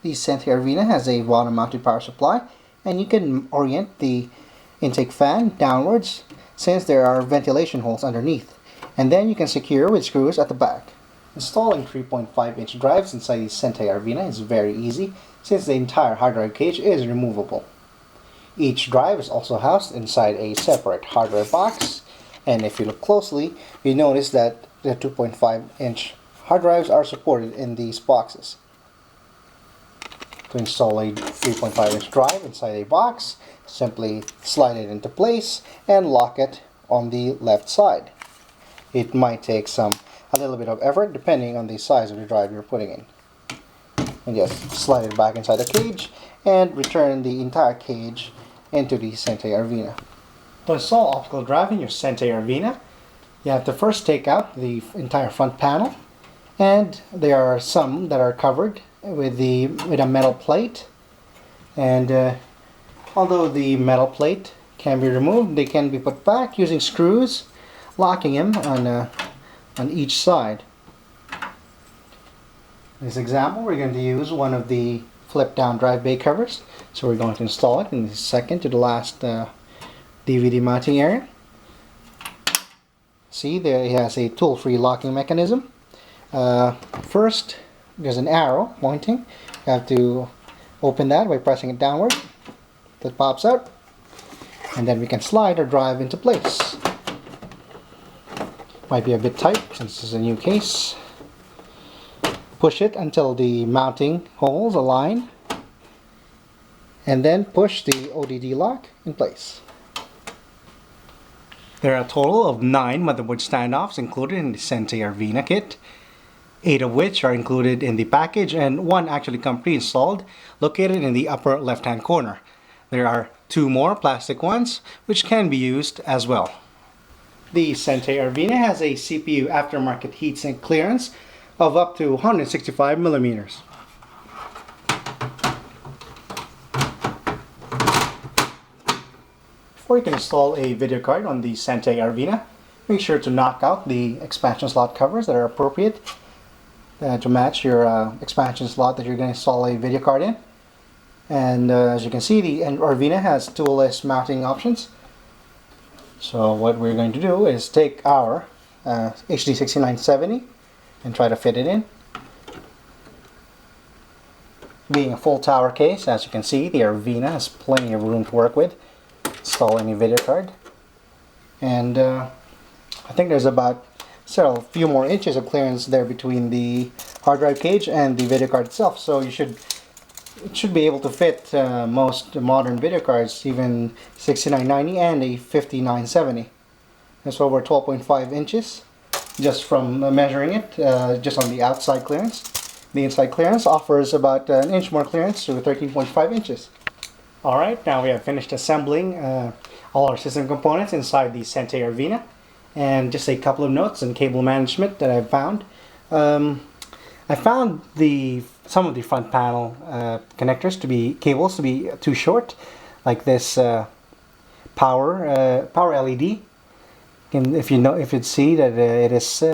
the Sente Arvina has a bottom mounted power supply, and you can orient the intake fan downwards since there are ventilation holes underneath. And then you can secure with screws at the back. Installing 3.5-inch drives inside the Sente Arvina is very easy since the entire hard drive cage is removable. Each drive is also housed inside a separate hard drive box, and if you look closely, you notice that the 2.5-inch hard drives are supported in these boxes. To install a 3.5-inch drive inside a box, simply slide it into place and lock it on the left side. It might take a little bit of effort depending on the size of the drive you're putting in. And just slide it back inside the cage and return the entire cage into the Sente Arvina. To install optical drive in your Sente Arvina, you have to first take out the entire front panel, and there are some that are covered with a metal plate, and although the metal plate can be removed, they can be put back using screws, locking them on each side. In this example, we're going to use one of the flip down drive bay covers, so we're going to install it in the second to the last DVD mounting area. See, there it has a tool-free locking mechanism. First, there's an arrow pointing. You have to open that by pressing it downward. That pops out, and then we can slide our drive into place. Might be a bit tight since this is a new case. Push it until the mounting holes align, and then push the ODD lock in place. There are a total of 9 motherboard standoffs included in the Sente Arvina kit, 8 of which are included in the package and 1 actually come pre-installed, located in the upper left-hand corner. There are 2 more plastic ones which can be used as well. The Sente Arvina has a CPU aftermarket heatsink clearance of up to 165 millimeters. Before you can install a video card on the Sente Arvina, make sure to knock out the expansion slot covers that are appropriate to match your expansion slot that you're going to install a video card in. And as you can see, the Arvina has toolless mounting options. So what we're going to do is take our HD6970 and try to fit it in. Being a full tower case, as you can see, the Arvina has plenty of room to work with. Install any video card, and I think there's about few more inches of clearance there between the hard drive cage and the video card itself, so it should be able to fit most modern video cards, even 6990 and a 5970. That's over 12.5 inches just from measuring it, just on the outside clearance. The inside clearance offers about an inch more clearance to 13.5 inches. Alright, now we have finished assembling all our system components inside the Sente Arvina, and just a couple of notes on cable management that I've found. I found some of the front panel connectors cables to be too short, like this power LED. And if you'd see that it is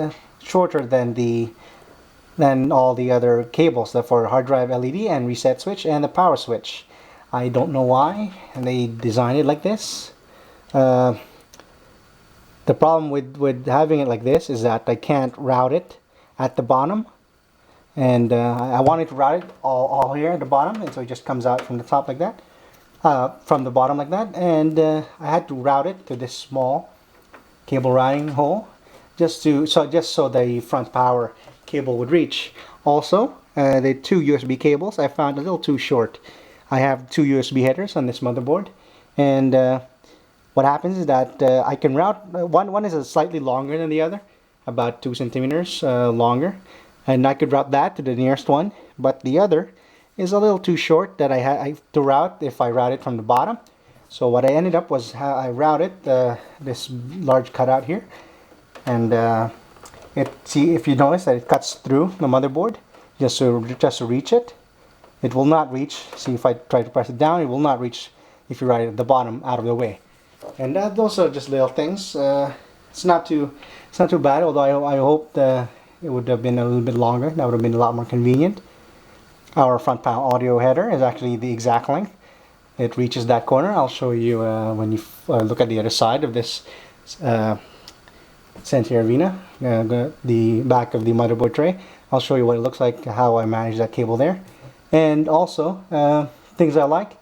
shorter than all the other cables, for hard drive LED and reset switch and the power switch. I don't know why they designed it like this. The problem with having it like this is that I can't route it at the bottom, and I wanted to route it all here at the bottom, and so it just comes out from the top like that, from the bottom like that, and I had to route it to this small cable routing hole just so the front power cable would reach. Also, the 2 USB cables I found a little too short. I have 2 USB headers on this motherboard, and what happens is that I can route one is slightly longer than the other, about 2 centimeters longer, and I could route that to the nearest one, but the other is a little too short that I have to route if I route it from the bottom. So what I ended up was I routed this large cutout here, and if you notice that it cuts through the motherboard just to reach it. It will not reach. See, if I try to press it down, it will not reach if you route it at the bottom out of the way. And those are just little things. It's not too bad. Although I hoped it would have been a little bit longer. That would have been a lot more convenient. Our front panel audio header is actually the exact length. It reaches that corner. I'll show you when you look at the other side of this Sente Arena, the back of the motherboard tray. I'll show you what it looks like, how I manage that cable there. And also, things I like,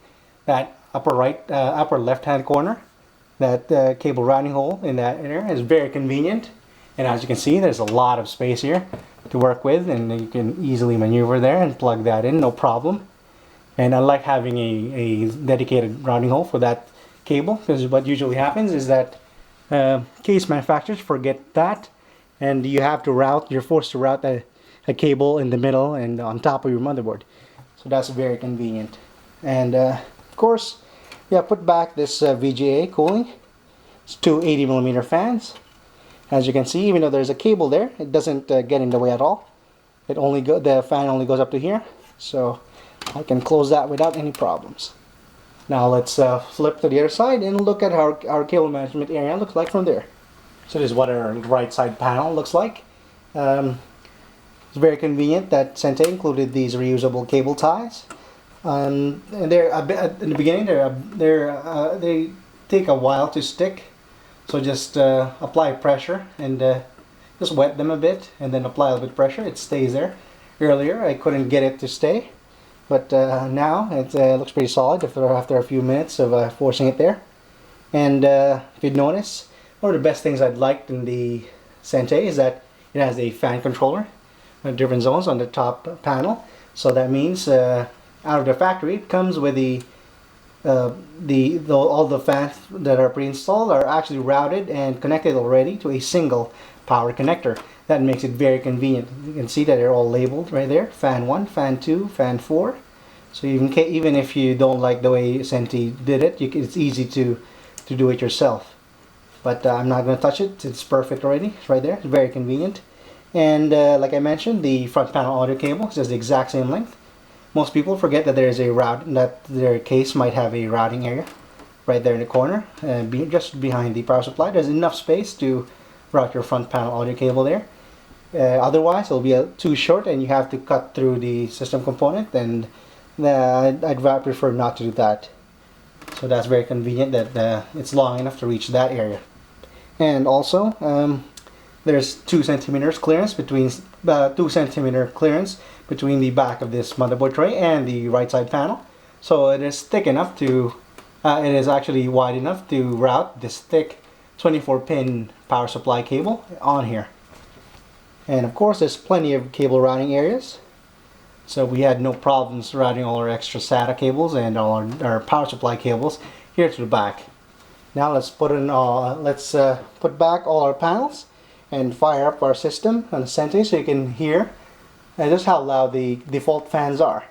that upper left hand corner, that cable routing hole in that area is very convenient. And as you can see, there's a lot of space here to work with, and you can easily maneuver there and plug that in, no problem. And I like having a dedicated routing hole for that cable, because what usually happens is that case manufacturers forget that, and you're forced to route a cable in the middle and on top of your motherboard. So that's very convenient. And of course, yeah, put back this VGA cooling. It's two 80mm fans. As you can see, even though there's a cable there, it doesn't get in the way at all. The fan only goes up to here, so I can close that without any problems. Now let's flip to the other side and look at how our cable management area looks like from there. So this is what our right side panel looks like. It's very convenient that Sente included these reusable cable ties. And they're a bit, in the beginning, they take a while to stick. So just apply pressure and just wet them a bit, and then apply a little bit of pressure. It stays there. Earlier I couldn't get it to stay, but now it looks pretty solid after a few minutes of forcing it there. And if you notice, one of the best things I'd liked in the Sente is that it has a fan controller with different zones on the top panel. So that means out of the factory it comes with all the fans that are pre-installed are actually routed and connected already to a single power connector. That makes it very convenient. You can see that they're all labeled right there: fan 1, fan 2, fan 4. So even if you don't like the way Sente did it, it's easy to do it yourself. But I'm not going to touch it. It's perfect already. It's right there. It's very convenient. And like I mentioned, the front panel audio cable is just the exact same length. Most people forget that that their case might have a routing area right there in the corner, just behind the power supply. There's enough space to route your front panel audio cable there. Otherwise, it'll be too short, and you have to cut through the system component. And I'd prefer not to do that. So that's very convenient that it's long enough to reach that area. And also, there's 2 centimeters clearance between 2 centimeter clearance between the back of this motherboard tray and the right side panel. So it is thick enough to, it is actually wide enough to route this thick 24-pin power supply cable on here. And of course, there's plenty of cable routing areas. So we had no problems routing all our extra SATA cables and all our power supply cables here to the back. Now let's put back all our panels and fire up our system on the Sente so you can hear just how loud the default fans are.